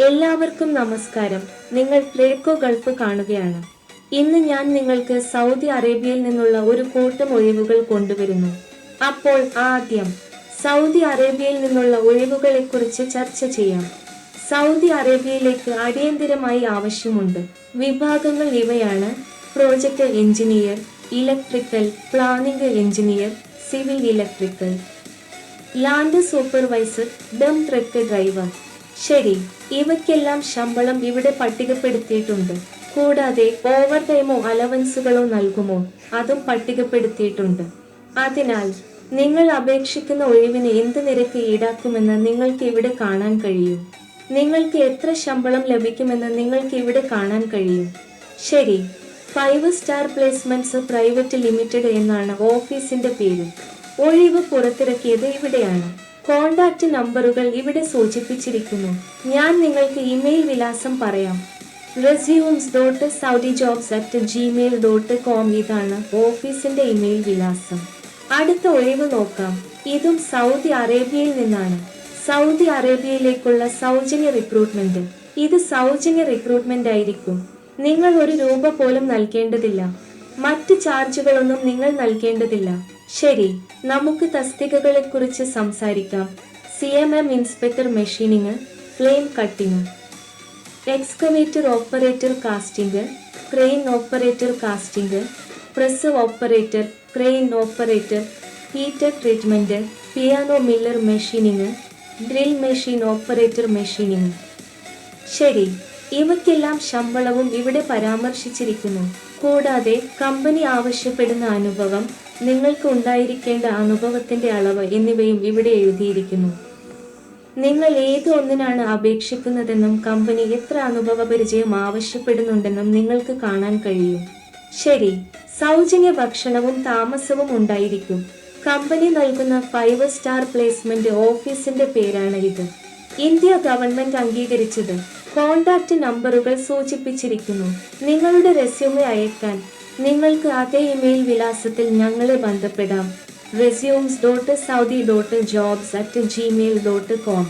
എല്ലാവർക്കും നമസ്കാരം. നിങ്ങൾ ട്രേഡ്കോ ഗൾഫ് കാണുകയാണ്. ഇന്ന് ഞാൻ നിങ്ങൾക്ക് സൗദി അറേബ്യയിൽ നിന്നുള്ള ഒരു കൂട്ടം ഒഴിവുകൾ കൊണ്ടുവരുന്നു. അപ്പോൾ ആദ്യം സൗദി അറേബ്യയിൽ നിന്നുള്ള ഒഴിവുകളെക്കുറിച്ച് ചർച്ച ചെയ്യാം. സൗദി അറേബ്യയിലേക്ക് അടിയന്തിരമായി ആവശ്യമുണ്ട്. വിഭാഗങ്ങൾ ഇവയാണ്: project engineer, electrical, planning engineer, civil electrical, land supervisor, dump truck driver. ശരി, ഇവയ്ക്കെല്ലാം ശമ്പളം ഇവിടെ പട്ടികപ്പെടുത്തിയിട്ടുണ്ട്. കൂടാതെ ഓവർ ടൈമോ അലവൻസുകളോ നൽകുമോ അതും പട്ടികപ്പെടുത്തിയിട്ടുണ്ട്. അതിനാൽ നിങ്ങൾ അപേക്ഷിക്കുന്ന ഒഴിവിന് എന്ത് നിരക്ക് ഈടാക്കുമെന്ന് നിങ്ങൾക്ക് ഇവിടെ കാണാൻ കഴിയും. നിങ്ങൾക്ക് എത്ര ശമ്പളം ലഭിക്കുമെന്ന് നിങ്ങൾക്ക് ഇവിടെ കാണാൻ കഴിയും. ശരി, 5 സ്റ്റാർ പ്ലേസ്മെന്റ്സ് പ്രൈവറ്റ് ലിമിറ്റഡ് എന്നാണ് ഓഫീസിന്റെ പേര്. ഒഴിവ് പുറത്തിറക്കിയത് ഇവിടെയാണ്. കോണ്ടാക്ട് നമ്പറുകൾ ഇവിടെ സൂചിപ്പിച്ചിരിക്കുന്നു. ഞാൻ നിങ്ങൾക്ക് ഇമെയിൽ വിലാസം പറയാം: resumes.saudijobs@gmail.com. ഇതാണ് ഓഫീസിന്റെ ഇമെയിൽ വിലാസം. അടുത്ത ഒഴിവ് നോക്കാം. ഇതും സൗദി അറേബ്യയിൽ നിന്നാണ്. സൗദി അറേബ്യയിലേക്കുള്ള സൗജന്യ റിക്രൂട്ട്മെന്റ്. ഇത് സൗജന്യ റിക്രൂട്ട്മെന്റ് ആയിരിക്കും. നിങ്ങൾ ₹1 പോലും നൽകേണ്ടതില്ല. മറ്റ് ചാർജുകളൊന്നും നിങ്ങൾ നൽകേണ്ടതില്ല. ശരി, നമുക്ക് തസ്തികകളെക്കുറിച്ച് സംസാരിക്കാം. CMM inspector machining, flame cutting, excavator operator casting, crane operator casting, press operator, crane operator, heater treatment, piano Miller machining, drill machine operator machining. ശരി, ഇവയ്ക്കെല്ലാം ശമ്പളവും ഇവിടെ പരാമർശിച്ചിരിക്കുന്നു. കൂടാതെ കമ്പനി ആവശ്യപ്പെടുന്ന അനുഭവം, നിങ്ങൾക്ക് ഉണ്ടായിരിക്കേണ്ട അനുഭവത്തിന്റെ അളവ് എന്നിവയും ഇവിടെ എഴുതിയിരിക്കുന്നു. നിങ്ങൾ ഏത് ഒന്നിനാണ് അപേക്ഷിക്കുന്നതെന്നും കമ്പനി എത്ര അനുഭവ പരിചയം ആവശ്യപ്പെടുന്നുണ്ടെന്നും നിങ്ങൾക്ക് കാണാൻ കഴിയും. ശരി, സൗജന്യ ഭക്ഷണവും താമസവും ഉണ്ടായിരിക്കും. കമ്പനി നൽകുന്ന 5 സ്റ്റാർ പ്ലേസ്മെന്റ് ഓഫീസിന്റെ പേരാണ് ഇത്. ഇന്ത്യ ഗവൺമെന്റ് അംഗീകരിച്ചത്. കോണ്ടാക്ട് നമ്പറുകൾ സൂചിപ്പിച്ചിരിക്കുന്നു. നിങ്ങളുടെ റെസ്യൂമെ അയക്കാൻ നിങ്ങൾക്ക് അതേ ഇമെയിൽ വിലാസത്തിൽ ഞങ്ങളെ ബന്ധപ്പെടാം: resumes.saudi.jobs@gmail.com.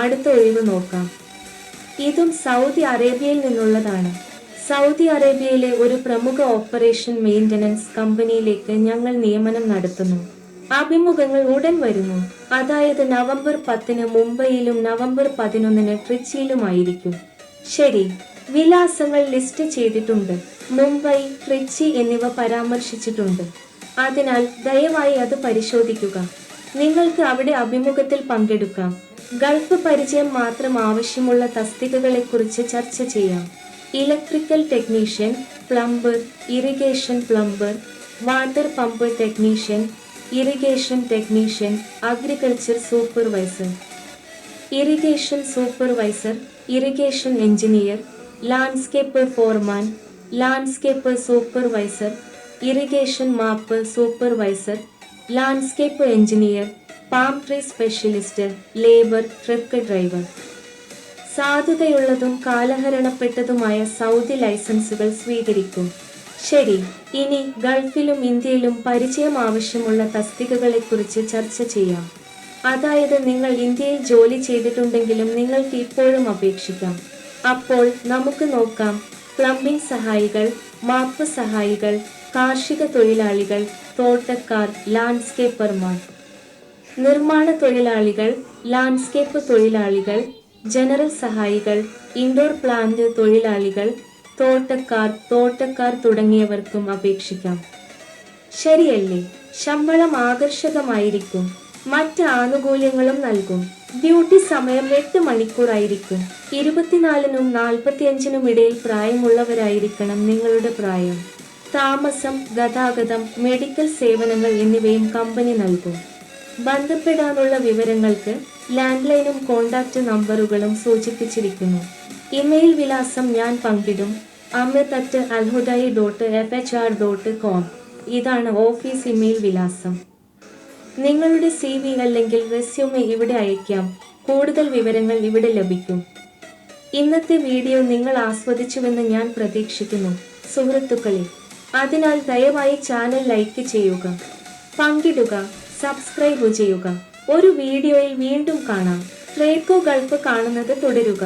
അടുത്ത ഒഴിവ് നോക്കാം. ഇതും സൗദി അറേബ്യയിൽ നിന്നുള്ളതാണ്. സൗദി അറേബ്യയിലെ ഒരു പ്രമുഖ ഓപ്പറേഷൻ മെയിൻ്റനൻസ് കമ്പനിയിലേക്ക് ഞങ്ങൾ നിയമനം നടത്തുന്നു. അഭിമുഖങ്ങൾ ഉടൻ വരുന്നു. അതായത് നവംബർ 10 മുംബൈയിലും നവംബർ 11 ട്രിച്ചിയിലുമായിരിക്കും. ശരി, വിലാസങ്ങൾ ലിസ്റ്റ് ചെയ്തിട്ടുണ്ട്. മുംബൈ, ട്രിച്ചി എന്നിവ പരാമർശിച്ചിട്ടുണ്ട്. അതിനാൽ ദയവായി അത് പരിശോധിക്കുക. നിങ്ങൾക്ക് അവിടെ അഭിമുഖത്തിൽ പങ്കെടുക്കാം. ഗൾഫ് പരിചയം മാത്രം ആവശ്യമുള്ള തസ്തികകളെക്കുറിച്ച് ചർച്ച ചെയ്യാം. Electrical technician, plumber, irrigation plumber, water pump technician, irrigation technician, agriculture supervisor, irrigation supervisor, irrigation engineer, landscape foreman, landscape supervisor, irrigation map supervisor, landscape engineer, palm tree specialist, labour, truck driver. സാധുതയുള്ളതും കാലഹരണപ്പെട്ടതുമായ Saudi ലൈസൻസുകൾ സ്വീകരിക്കും. ശരി, ഇനി ഗൾഫിലും ഇന്ത്യയിലും പരിചയം ആവശ്യമുള്ള തസ്തികകളെക്കുറിച്ച് ചർച്ച ചെയ്യാം. അതായത് നിങ്ങൾ ഇന്ത്യയിൽ ജോലി ചെയ്തിട്ടുണ്ടെങ്കിലും നിങ്ങൾക്ക് ഇപ്പോഴും അപേക്ഷിക്കാം. അപ്പോൾ നമുക്ക് നോക്കാം. പ്ലംബിംഗ് സഹായികൾ, മാപ്പ് സഹായികൾ, കാർഷിക തൊഴിലാളികൾ, തോട്ടക്കാർ, ലാൻഡ്സ്കേപ്പർമാർ, നിർമ്മാണ തൊഴിലാളികൾ, ലാൻഡ്സ്കേപ്പ് തൊഴിലാളികൾ, ജനറൽ സഹായികൾ, ഇൻഡോർ പ്ലാന്റ് തൊഴിലാളികൾ, തോട്ടക്കാർ തുടങ്ങിയവർക്കും അപേക്ഷിക്കാം. ശരിയല്ലേ? ശമ്പളം ആകർഷകമായിരിക്കും. മറ്റ് ആനുകൂല്യങ്ങളും നൽകും. ഡ്യൂട്ടി സമയം 8 മണിക്കൂറായിരിക്കും. 24-നും 45-നും ഇടയിൽ പ്രായമുള്ളവരായിരിക്കണം നിങ്ങളുടെ പ്രായം. താമസം, ഗതാഗതം, മെഡിക്കൽ സേവനങ്ങൾ എന്നിവയും കമ്പനി നൽകും. ബന്ധപ്പെടാനുള്ള വിവരങ്ങൾക്ക് ലാൻഡ് ലൈനും കോണ്ടാക്ട് നമ്പറുകളും സൂചിപ്പിച്ചിരിക്കുന്നു. ഇമെയിൽ വിലാസം ഞാൻ പങ്കിടും: amit@alhudai.fhr.com. ഇതാണ് ഓഫീസ് ഇമെയിൽ വിലാസം. നിങ്ങളുടെ CV അല്ലെങ്കിൽ റെസ്യൂമെ ഇവിടെ അയയ്ക്കാം. കൂടുതൽ വിവരങ്ങൾ ഇവിടെ ലഭിക്കും. ഇന്നത്തെ വീഡിയോ നിങ്ങൾ ആസ്വദിച്ചുവെന്ന് ഞാൻ പ്രതീക്ഷിക്കുന്നു സുഹൃത്തുക്കളെ. അതിനാൽ ദയവായി ചാനൽ ലൈക്ക് ചെയ്യുക, പങ്കിടുക, സബ്സ്ക്രൈബ് ചെയ്യുക. ഒരു വീഡിയോയിൽ വീണ്ടും കാണാം. ട്രേഡ്കോ ഗൾഫ് കാണുന്നത് തുടരുക.